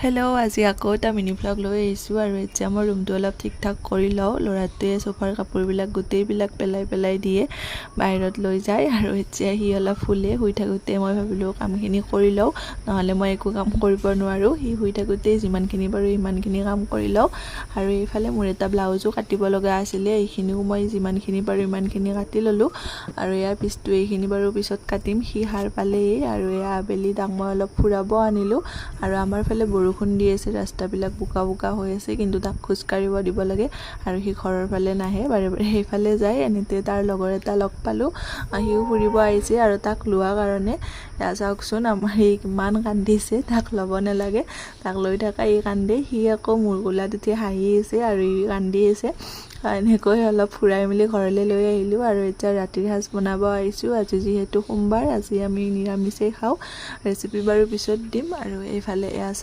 Hello' আজি আকৌ এটা মিনি ভ্লগ লৈ আহিছোঁ আৰু এতিয়া মই ৰুমটো অলপ ঠিক ঠাক কৰি লওঁ। ল'ৰাটোৱে চোফাৰ কাপোৰবিলাক গোটেইবিলাক পেলাই দিয়ে, বাহিৰত লৈ যায় আৰু এতিয়া সি অলপ শুই থাকোঁতে মই ভাবিলোঁ কামখিনি কৰি লওঁ, নহ'লে মই একো কাম কৰিব নোৱাৰোঁ। সি শুই থাকোঁতেই যিমানখিনি পাৰোঁ সিমানখিনি কাম কৰি লওঁ। আৰু এইফালে মোৰ এটা ব্লাউজো কাটিব লগা আছিলে, এইখিনিও মই যিমানখিনি পাৰোঁ ইমানখিনি কাটি ল'লোঁ। আৰু ইয়াৰ পিছটো এইখিনি বাৰু পিছত কাটিম। সি সাৰ পালেই আৰু এয়া আবেলি তাক মই অলপ ফুৰাব আনিলোঁ। আৰু আমাৰ ফালে বৰষুণ দি আছে, ৰাস্তাবিলাক বোকা হৈ আছে, কিন্তু তাক খোজকাঢ়িব দিব লাগে আৰু সি ঘৰৰ ফালে নাহে, বাৰে সেইফালে যায়। এনেতে তাৰ লগৰ এটা লগ পালোঁ, সিও ফুৰিব আহিছে আৰু তাক লোৱা কাৰণে চাওকচোন আমাৰ সি কিমান কান্দিছে। তাক ল'ব নালাগে, তাক লৈ থকা ই কান্দে, সি আকৌ মোৰ কোলাত উঠি হাঁহি আছে আৰু ই কান্দি আছে। এনেকৈ অলপ ফুৰাই মেলি ঘৰলৈ লৈ আহিলোঁ আৰু এতিয়া ৰাতিৰ সাজ বনাব আহিছোঁ। আজি যিহেতু সোমবাৰ, আজি আমি নিৰামিষেই খাওঁ। ৰেচিপি বাৰু পিছত দিম। আৰু এইফালে এয়া